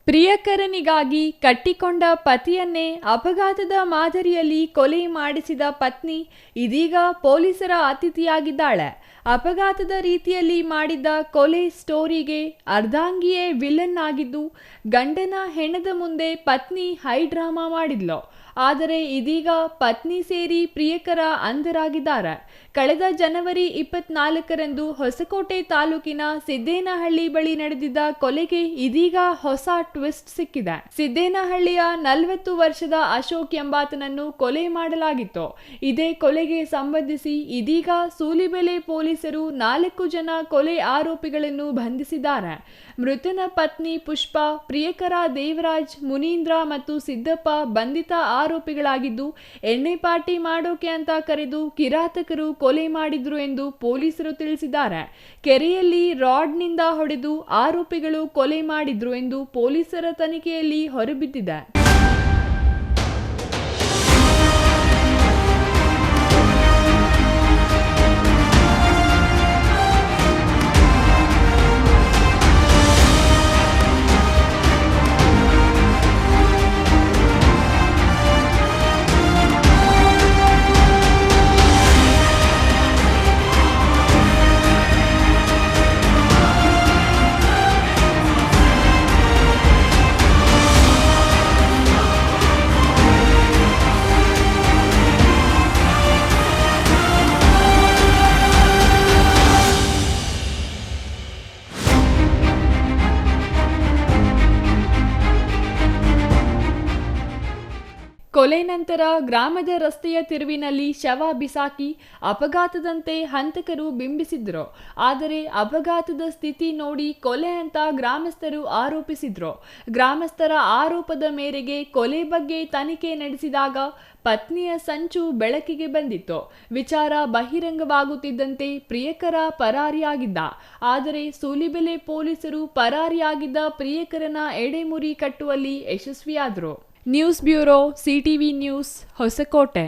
ಪ್ರಿಯಕರನಿಗಾಗಿ ಕಟ್ಟಿಕೊಂಡ ಪತಿಯನ್ನೇ ಅಪಘಾತದ ಮಾದರಿಯಲ್ಲಿ ಕೊಲೆ ಮಾಡಿಸಿದ ಪತ್ನಿ ಇದೀಗ ಪೊಲೀಸರ ಅತಿಥಿಯಾಗಿದ್ದಾಳೆ. ಅಪಘಾತದ ರೀತಿಯಲ್ಲಿ ಮಾಡಿದ್ದ ಕೊಲೆ ಸ್ಟೋರಿಗೆ ಅರ್ಧಾಂಗಿಯೇ ವಿಲನ್ ಆಗಿದ್ದು, ಗಂಡನ ಹೆಣದ ಮುಂದೆ ಪತ್ನಿ ಹೈ ಡ್ರಾಮಾ ಮಾಡಿದ್ಲು. ಆದರೆ ಇದೀಗ ಪತ್ನಿ ಸೇರಿ ಪ್ರಿಯಕರ ಅಂಧರಾಗಿದ್ದಾರೆ. ಕಳೆದ ಜನವರಿ 24ರಂದು ಹೊಸಕೋಟೆ ತಾಲೂಕಿನ ಸಿದ್ದೇನಹಳ್ಳಿ ಬಳಿ ನಡೆದಿದ್ದ ಕೊಲೆಗೆ ಇದೀಗ ಹೊಸ ಟ್ವಿಸ್ಟ್ ಸಿಕ್ಕಿದೆ. ಸಿದ್ದೇನಹಳ್ಳಿಯ 40 ವರ್ಷದ ಅಶೋಕ್ ಎಂಬಾತನನ್ನು ಕೊಲೆ ಮಾಡಲಾಗಿತ್ತು. ಇದೇ ಕೊಲೆಗೆ ಸಂಬಂಧಿಸಿ ಇದೀಗ ಸೂಲಿಬೆಲೆ ಪೊಲೀಸರು 4 ಜನ ಕೊಲೆ ಆರೋಪಿಗಳನ್ನು ಬಂಧಿಸಿದ್ದಾರೆ. ಮೃತನ ಪತ್ನಿ ಪುಷ್ಪಾ, ಪ್ರಿಯಕರ ದೇವರಾಜ್, ಮುನೀಂದ್ರ ಮತ್ತು ಸಿದ್ದಪ್ಪ ಬಂಧಿತ ಆರೋಪಿಗಳಾಗಿದ್ದು, ಎಣ್ಣೆ ಪಾರ್ಟಿ ಮಾಡೋಕೆ ಅಂತ ಕರೆದು ಕಿರಾತಕರು ಕೊಲೆ ಮಾಡಿದ್ರು ಎಂದು ಪೊಲೀಸರು ತಿಳಿಸಿದ್ದಾರೆ. ಕೆರೆಯಲ್ಲಿ ರಾಡ್ನಿಂದ ಹೊಡೆದು ಆರೋಪಿಗಳು ಕೊಲೆ ಮಾಡಿದ್ರು ಎಂದು ಪೊಲೀಸರ ತನಿಖೆಯಲ್ಲಿ ಹೊರಬಿದ್ದಿದೆ. ಕೊಲೆ ನಂತರ ಗ್ರಾಮದ ರಸ್ತೆಯ ತಿರುವಿನಲ್ಲಿ ಶವ ಬಿಸಾಕಿ ಅಪಘಾತದಂತೆ ಹಂತಕರು ಬಿಂಬಿಸಿದ್ರು. ಆದರೆ ಅಪಘಾತದ ಸ್ಥಿತಿ ನೋಡಿ ಕೊಲೆ ಅಂತ ಗ್ರಾಮಸ್ಥರು ಆರೋಪಿಸಿದ್ರು. ಗ್ರಾಮಸ್ಥರ ಆರೋಪದ ಮೇರೆಗೆ ಕೊಲೆ ಬಗ್ಗೆ ತನಿಖೆ ನಡೆಸಿದಾಗ ಪತ್ನಿಯ ಸಂಚು ಬೆಳಕಿಗೆ ಬಂದಿತ್ತು. ವಿಚಾರ ಬಹಿರಂಗವಾಗುತ್ತಿದ್ದಂತೆ ಪ್ರಿಯಕರ ಪರಾರಿಯಾಗಿದ್ದ. ಆದರೆ ಸೂಲಿಬೆಲೆ ಪೊಲೀಸರು ಪರಾರಿಯಾಗಿದ್ದ ಪ್ರಿಯಕರನ ಎಡೆಮುರಿ ಕಟ್ಟುವಲ್ಲಿ ಯಶಸ್ವಿಯಾದರು. News bureau, CTV news, Hosakote.